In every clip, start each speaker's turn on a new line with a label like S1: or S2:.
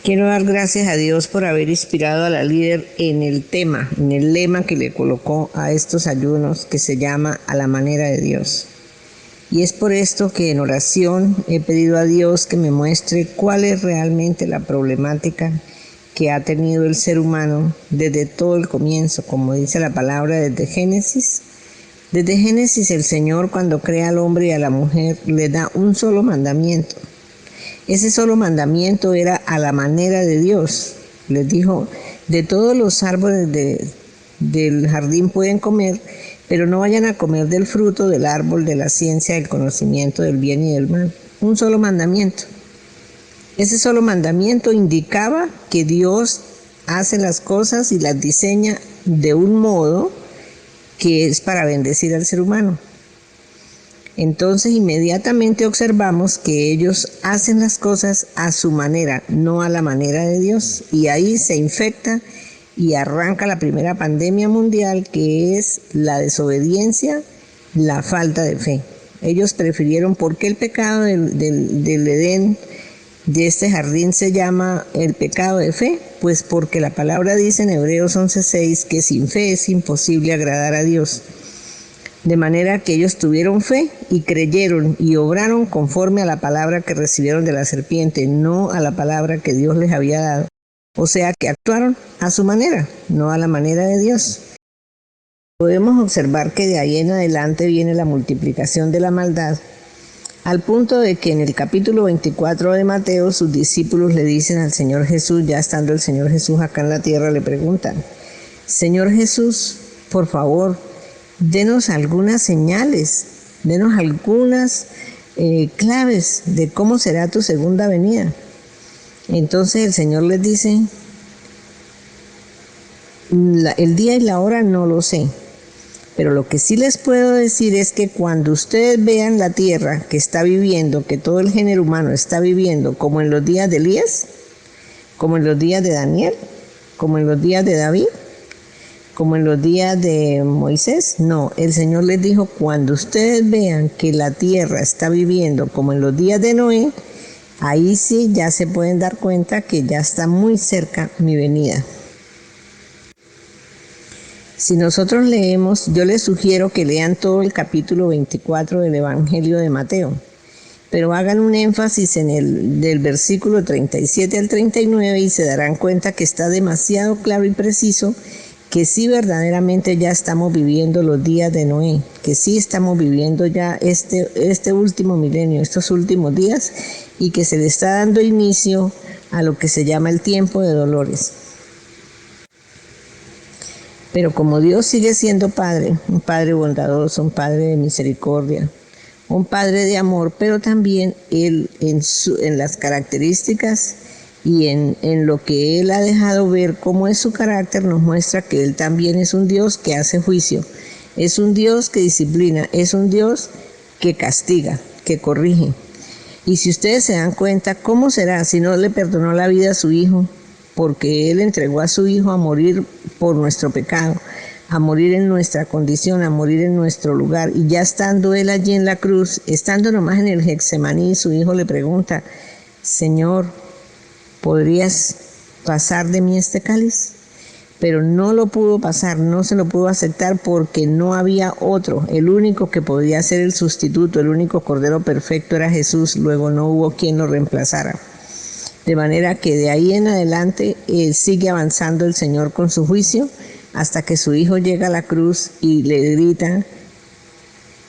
S1: Quiero dar gracias a Dios por haber inspirado a la líder en el lema que le colocó a estos ayunos, que se llama A la manera de Dios. Y es por esto que en oración he pedido a Dios que me muestre cuál es realmente la problemática que ha tenido el ser humano desde todo el comienzo, como dice la palabra desde Génesis. Desde Génesis el Señor, cuando crea al hombre y a la mujer, le da un solo mandamiento. Ese solo mandamiento era a la manera de Dios. Les dijo, de todos los árboles del jardín pueden comer, pero no vayan a comer del fruto del árbol de la ciencia del conocimiento del bien y del mal. Un solo mandamiento. Ese solo mandamiento indicaba que Dios hace las cosas y las diseña de un modo que es para bendecir al ser humano. Entonces inmediatamente observamos que ellos hacen las cosas a su manera, no a la manera de Dios. Y ahí se infecta y arranca la primera pandemia mundial, que es la desobediencia, la falta de fe. Ellos prefirieron, ¿por qué el pecado del Edén, de este jardín, se llama el pecado de fe? Pues porque la palabra dice en Hebreos 11:6 que sin fe es imposible agradar a Dios. De manera que ellos tuvieron fe y creyeron y obraron conforme a la palabra que recibieron de la serpiente, no a la palabra que Dios les había dado. O sea que actuaron a su manera, no a la manera de Dios. Podemos observar que de ahí en adelante viene la multiplicación de la maldad, al punto de que en el capítulo 24 de Mateo sus discípulos le dicen al Señor Jesús, ya estando el Señor Jesús acá en la tierra, le preguntan, Señor Jesús, por favor, denos algunas señales, denos algunas claves de cómo será tu segunda venida. Entonces el Señor les dice, el día y la hora no lo sé, pero lo que sí les puedo decir es que cuando ustedes vean la tierra que está viviendo, que todo el género humano está viviendo, como en los días de Elías, como en los días de Daniel, como en los días de David, como en los días de Moisés, no, el Señor les dijo, cuando ustedes vean que la tierra está viviendo como en los días de Noé, ahí sí ya se pueden dar cuenta que ya está muy cerca mi venida. Si nosotros leemos, yo les sugiero que lean todo el capítulo 24 del Evangelio de Mateo, pero hagan un énfasis en del versículo 37 al 39 y se darán cuenta que está demasiado claro y preciso que sí verdaderamente ya estamos viviendo los días de Noé, que sí estamos viviendo ya este último milenio, estos últimos días, y que se le está dando inicio a lo que se llama el tiempo de dolores. Pero como Dios sigue siendo Padre, un Padre bondadoso, un Padre de misericordia, un Padre de amor, pero también Él en las características y en lo que Él ha dejado ver cómo es su carácter, nos muestra que Él también es un Dios que hace juicio, es un Dios que disciplina, es un Dios que castiga, que corrige. Y si ustedes se dan cuenta, ¿cómo será si no le perdonó la vida a su Hijo? Porque Él entregó a su Hijo a morir por nuestro pecado, a morir en nuestra condición, a morir en nuestro lugar. Y ya estando Él allí en la cruz, estando nomás en el Getsemaní, su Hijo le pregunta, Señor, ¿podrías pasar de mí este cáliz? Pero no lo pudo pasar, no se lo pudo aceptar porque no había otro. El único que podía ser el sustituto, el único Cordero perfecto era Jesús, luego no hubo quien lo reemplazara. De manera que de ahí en adelante sigue avanzando el Señor con su juicio hasta que su Hijo llega a la cruz y le grita,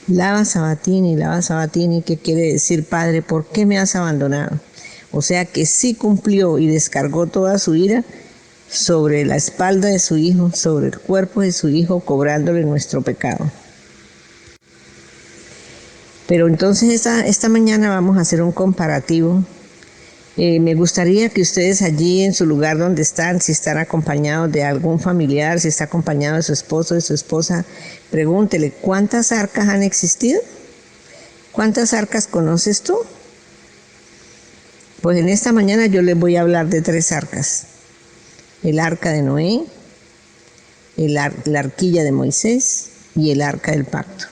S1: lava sabatini, que quiere decir, Padre, ¿por qué me has abandonado? O sea que sí cumplió y descargó toda su ira sobre la espalda de su Hijo, sobre el cuerpo de su Hijo, cobrándole nuestro pecado. Pero entonces esta mañana vamos a hacer un comparativo. Me gustaría que ustedes allí en su lugar donde están, si están acompañados de algún familiar, si está acompañado de su esposo, de su esposa, pregúntele, ¿cuántas arcas han existido? ¿Cuántas arcas conoces tú? Pues en esta mañana yo les voy a hablar de 3 arcas. El arca de Noé, la arquilla de Moisés y el arca del pacto.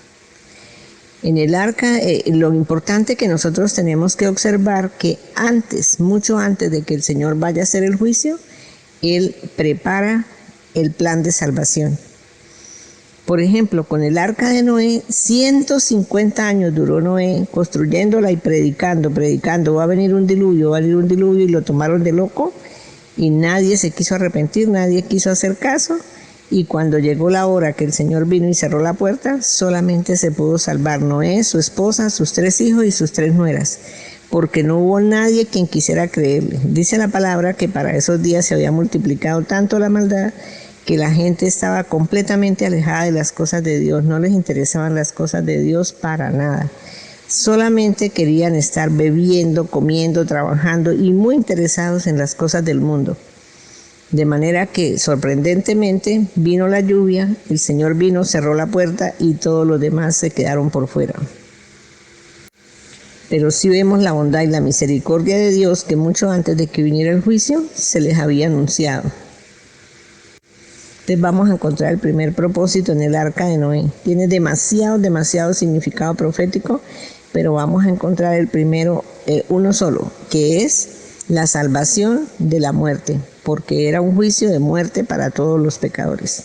S1: En el arca, lo importante que nosotros tenemos que observar que antes, mucho antes de que el Señor vaya a hacer el juicio, Él prepara el plan de salvación. Por ejemplo, con el arca de Noé, 150 años duró Noé construyéndola y predicando, va a venir un diluvio, y lo tomaron de loco y nadie se quiso arrepentir, nadie quiso hacer caso. Y cuando llegó la hora que el Señor vino y cerró la puerta, solamente se pudo salvar Noé, su esposa, sus 3 hijos y sus 3 nueras, porque no hubo nadie quien quisiera creerle. Dice la palabra que para esos días se había multiplicado tanto la maldad que la gente estaba completamente alejada de las cosas de Dios, no les interesaban las cosas de Dios para nada. Solamente querían estar bebiendo, comiendo, trabajando y muy interesados en las cosas del mundo. De manera que, sorprendentemente, vino la lluvia, el Señor vino, cerró la puerta y todos los demás se quedaron por fuera. Pero sí vemos la bondad y la misericordia de Dios que mucho antes de que viniera el juicio se les había anunciado. Entonces vamos a encontrar el primer propósito en el arca de Noé. Tiene demasiado significado profético, pero vamos a encontrar el primero, uno solo, que es la salvación de la muerte, porque era un juicio de muerte para todos los pecadores.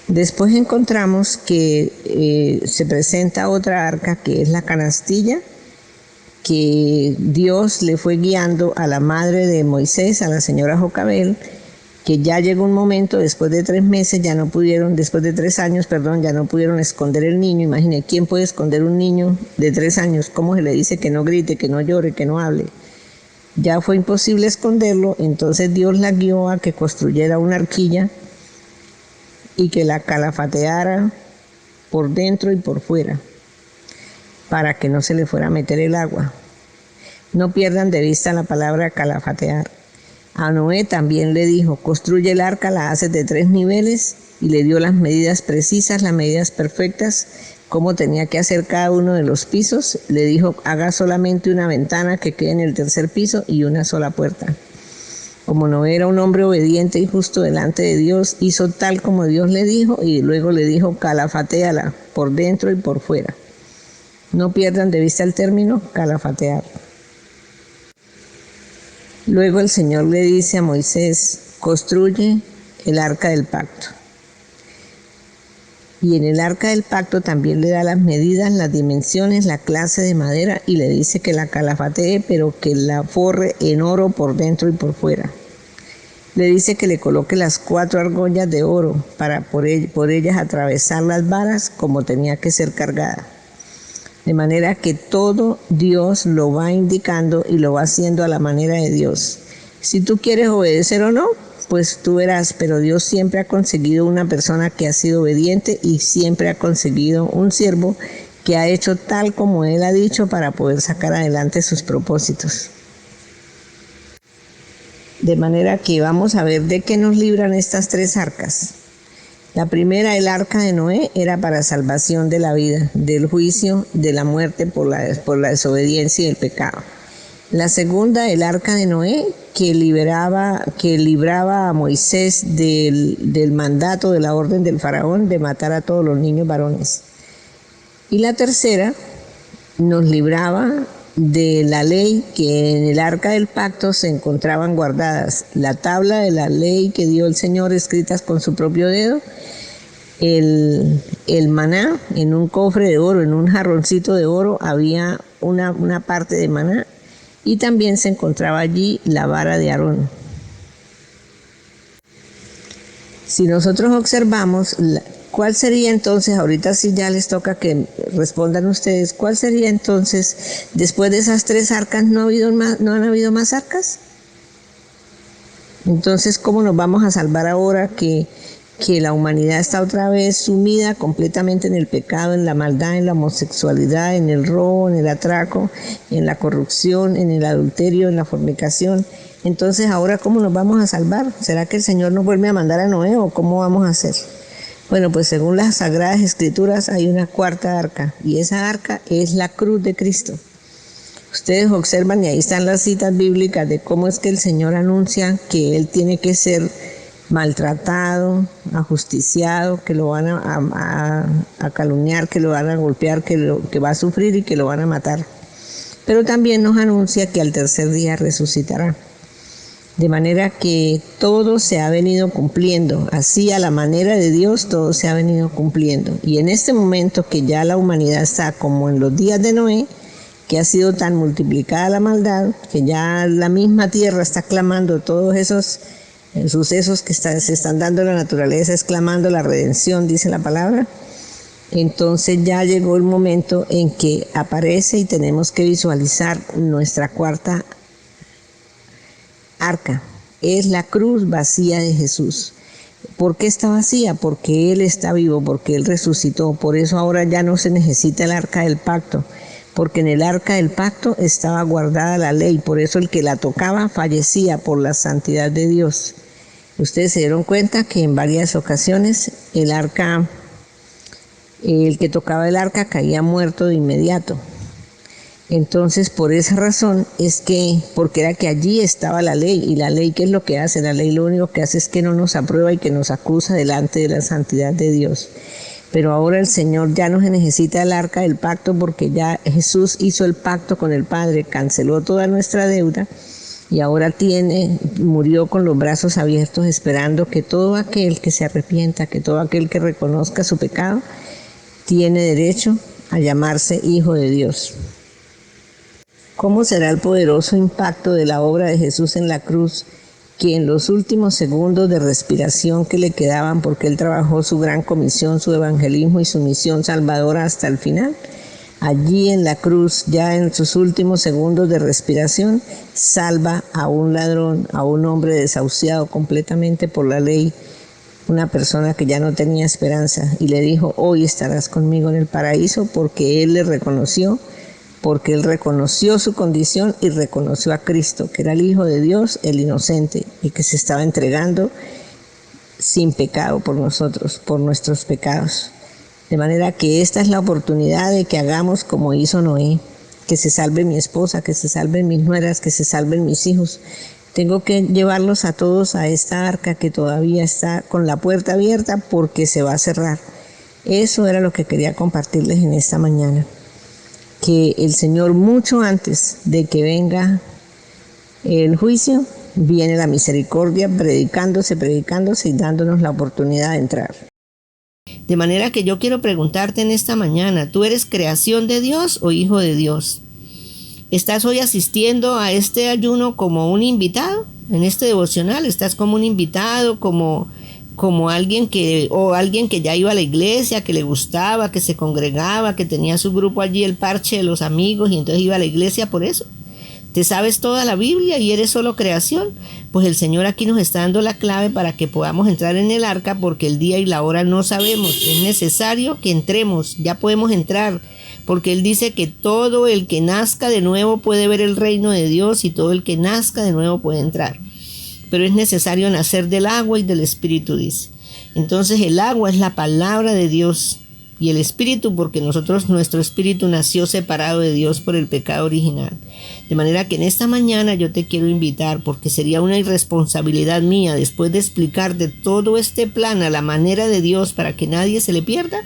S1: Después encontramos que se presenta otra arca, que es la canastilla, que Dios le fue guiando a la madre de Moisés, a la señora Jocabel, que ya llegó un momento, después de 3 meses, después de 3 años, ya no pudieron esconder el niño. Imagine, ¿quién puede esconder un niño de 3 años? ¿Cómo se le dice que no grite, que no llore, que no hable? Ya fue imposible esconderlo, entonces Dios la guió a que construyera una arquilla y que la calafateara por dentro y por fuera, para que no se le fuera a meter el agua. No pierdan de vista la palabra calafatear. A Noé también le dijo, construye el arca, la haces de 3 niveles, y le dio las medidas precisas, las medidas perfectas, cómo tenía que hacer cada uno de los pisos. Le dijo, haga solamente una ventana que quede en el 3er piso y una sola puerta. Como Noé era un hombre obediente y justo delante de Dios, hizo tal como Dios le dijo y luego le dijo, calafatéala por dentro y por fuera. No pierdan de vista el término calafatear. Luego el Señor le dice a Moisés, construye el arca del pacto. Y en el arca del pacto también le da las medidas, las dimensiones, la clase de madera y le dice que la calafatee, pero que la forre en oro por dentro y por fuera. Le dice que le coloque las 4 argollas de oro para por ellas atravesar las varas como tenía que ser cargada. De manera que todo Dios lo va indicando y lo va haciendo a la manera de Dios. Si tú quieres obedecer o no, pues tú verás, pero Dios siempre ha conseguido una persona que ha sido obediente y siempre ha conseguido un siervo que ha hecho tal como Él ha dicho para poder sacar adelante sus propósitos. De manera que vamos a ver de qué nos libran estas 3 arcas. La primera, el arca de Noé, era para salvación de la vida, del juicio, de la muerte por la desobediencia y el pecado. La segunda, el arca de Noé, que libraba a Moisés del mandato, de la orden del faraón de matar a todos los niños varones. Y la tercera, nos libraba de la ley, que en el arca del pacto se encontraban guardadas la tabla de la ley que dio el Señor escritas con su propio dedo, el maná en un cofre de oro, en un jarroncito de oro había una parte de maná, y también se encontraba allí la vara de Aarón. Si nosotros observamos, ¿cuál sería entonces, ahorita sí ya les toca que respondan ustedes, cuál sería entonces, después de esas 3 arcas, ¿no han habido más arcas? Entonces, ¿cómo nos vamos a salvar ahora que la humanidad está otra vez sumida completamente en el pecado, en la maldad, en la homosexualidad, en el robo, en el atraco, en la corrupción, en el adulterio, en la fornicación? Entonces, ¿ahora cómo nos vamos a salvar? ¿Será que el Señor nos vuelve a mandar a Noé o cómo vamos a hacer? Bueno, pues según las Sagradas Escrituras hay una 4ª arca y esa arca es la cruz de Cristo. Ustedes observan y ahí están las citas bíblicas de cómo es que el Señor anuncia que Él tiene que ser maltratado, ajusticiado, que lo van a calumniar, que lo van a golpear, que va a sufrir y que lo van a matar. Pero también nos anuncia que al tercer día resucitará. De manera que todo se ha venido cumpliendo, así a la manera de Dios todo se ha venido cumpliendo. Y en este momento que ya la humanidad está como en los días de Noé, que ha sido tan multiplicada la maldad, que ya la misma tierra está clamando todos esos sucesos que se están dando en la naturaleza, exclamando la redención, dice la palabra. Entonces ya llegó el momento en que aparece y tenemos que visualizar nuestra cuarta arca. Es la cruz vacía de Jesús. ¿Por qué está vacía? Porque Él está vivo, porque Él resucitó. Por eso ahora ya no se necesita el arca del pacto, porque en el arca del pacto estaba guardada la ley. Por eso el que la tocaba fallecía por la santidad de Dios. Ustedes se dieron cuenta que en varias ocasiones el que tocaba el arca caía muerto de inmediato. Entonces, por esa razón porque era que allí estaba la ley, y la ley, ¿qué es lo que hace? La ley lo único que hace es que no nos aprueba y que nos acusa delante de la santidad de Dios. Pero ahora el Señor ya no se necesita el arca del pacto, porque ya Jesús hizo el pacto con el Padre, canceló toda nuestra deuda, y ahora murió con los brazos abiertos, esperando que todo aquel que se arrepienta, que todo aquel que reconozca su pecado, tiene derecho a llamarse hijo de Dios. ¿Cómo será el poderoso impacto de la obra de Jesús en la cruz, que en los últimos segundos de respiración que le quedaban, porque Él trabajó su gran comisión, su evangelismo y su misión salvadora hasta el final? Allí en la cruz, ya en sus últimos segundos de respiración, salva a un ladrón, a un hombre desahuciado completamente por la ley, una persona que ya no tenía esperanza, y le dijo: hoy estarás conmigo en el paraíso, porque Él le reconoció, porque Él reconoció su condición y reconoció a Cristo, que era el Hijo de Dios, el inocente, y que se estaba entregando sin pecado por nosotros, por nuestros pecados. De manera que esta es la oportunidad de que hagamos como hizo Noé, que se salve mi esposa, que se salven mis nueras, que se salven mis hijos. Tengo que llevarlos a todos a esta arca que todavía está con la puerta abierta, porque se va a cerrar. Eso era lo que quería compartirles en esta mañana. Que el Señor, mucho antes de que venga el juicio, viene la misericordia predicándose y dándonos la oportunidad de entrar. De manera que yo quiero preguntarte en esta mañana: ¿tú eres creación de Dios o hijo de Dios? ¿Estás hoy asistiendo a este ayuno como un invitado? En este devocional estás como un invitado, como alguien que ya iba a la iglesia, que le gustaba, que se congregaba, que tenía su grupo allí, el parche de los amigos, y entonces iba a la iglesia por eso. ¿Te sabes toda la Biblia y eres solo creación? Pues el Señor aquí nos está dando la clave para que podamos entrar en el arca, porque el día y la hora no sabemos. Es necesario que entremos, ya podemos entrar, porque Él dice que todo el que nazca de nuevo puede ver el reino de Dios, y todo el que nazca de nuevo puede entrar. Pero es necesario nacer del agua y del Espíritu, dice. Entonces el agua es la palabra de Dios, y el Espíritu, porque nuestro espíritu nació separado de Dios por el pecado original. De manera que en esta mañana yo te quiero invitar, porque sería una irresponsabilidad mía, después de explicarte todo este plan a la manera de Dios para que nadie se le pierda,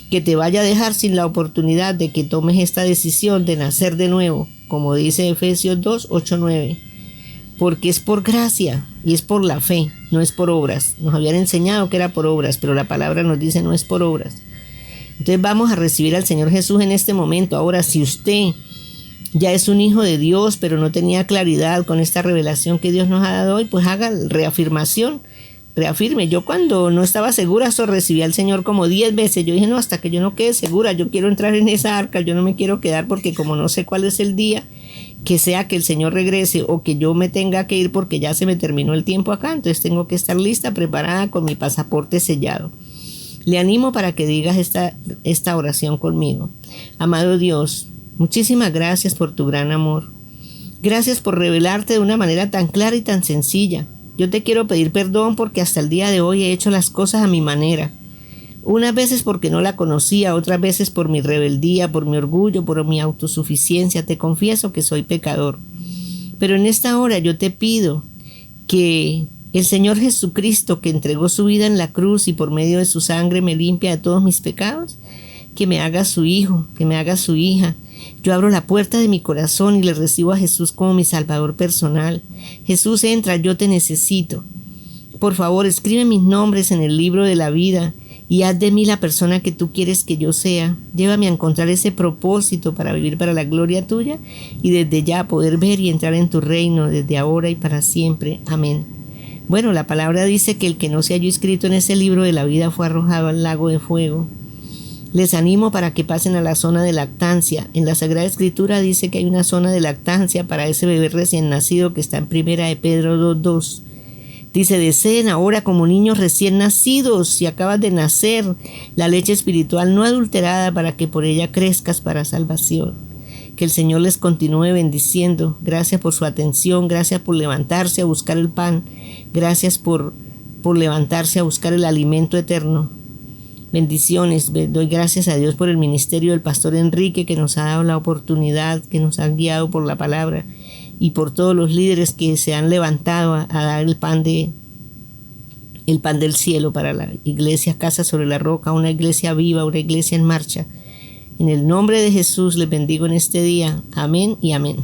S1: que te vaya a dejar sin la oportunidad de que tomes esta decisión de nacer de nuevo, como dice Efesios 2, 8, 9. Porque es por gracia y es por la fe, no es por obras. Nos habían enseñado que era por obras, pero la palabra nos dice no es por obras. Entonces vamos a recibir al Señor Jesús en este momento. Ahora, si usted ya es un hijo de Dios, pero no tenía claridad con esta revelación que Dios nos ha dado hoy, pues haga reafirmación. Reafirme. Yo cuando no estaba segura, recibí al Señor como 10 veces. Yo dije: no, hasta que yo no quede segura, yo quiero entrar en esa arca, yo no me quiero quedar, porque como no sé cuál es el día, que sea que el Señor regrese o que yo me tenga que ir porque ya se me terminó el tiempo acá, entonces tengo que estar lista, preparada, con mi pasaporte sellado. Le animo para que digas esta oración conmigo. Amado Dios, muchísimas gracias por tu gran amor. Gracias por revelarte de una manera tan clara y tan sencilla. Yo te quiero pedir perdón porque hasta el día de hoy he hecho las cosas a mi manera. Unas veces porque no la conocía, otras veces por mi rebeldía, por mi orgullo, por mi autosuficiencia. Te confieso que soy pecador. Pero en esta hora yo te pido que El Señor Jesucristo, que entregó su vida en la cruz y por medio de su sangre me limpia de todos mis pecados, que me haga su hijo, que me haga su hija. Yo abro la puerta de mi corazón y le recibo a Jesús como mi Salvador personal. Jesús, entra, yo te necesito. Por favor, escribe mis nombres en el libro de la vida y haz de mí la persona que tú quieres que yo sea. Llévame a encontrar ese propósito para vivir para la gloria tuya y desde ya poder ver y entrar en tu reino desde ahora y para siempre. Amén. Bueno, la palabra dice que el que no se halló inscrito en ese libro de la vida fue arrojado al lago de fuego. Les animo para que pasen a la zona de lactancia. En la Sagrada Escritura dice que hay una zona de lactancia para ese bebé recién nacido que está en 1 de Pedro 2:2. Dice, deseen ahora como niños recién nacidos, si acabas de nacer, la leche espiritual no adulterada para que por ella crezcas para salvación. Que el Señor les continúe bendiciendo. Gracias por su atención, gracias por levantarse a buscar el pan, gracias por levantarse a buscar el alimento eterno. Bendiciones, doy gracias a Dios por el ministerio del Pastor Enrique que nos ha dado la oportunidad, que nos han guiado por la palabra y por todos los líderes que se han levantado a dar el pan del cielo para la iglesia Casa sobre la Roca, una iglesia viva, una iglesia en marcha. En el nombre de Jesús les bendigo en este día. Amén y amén.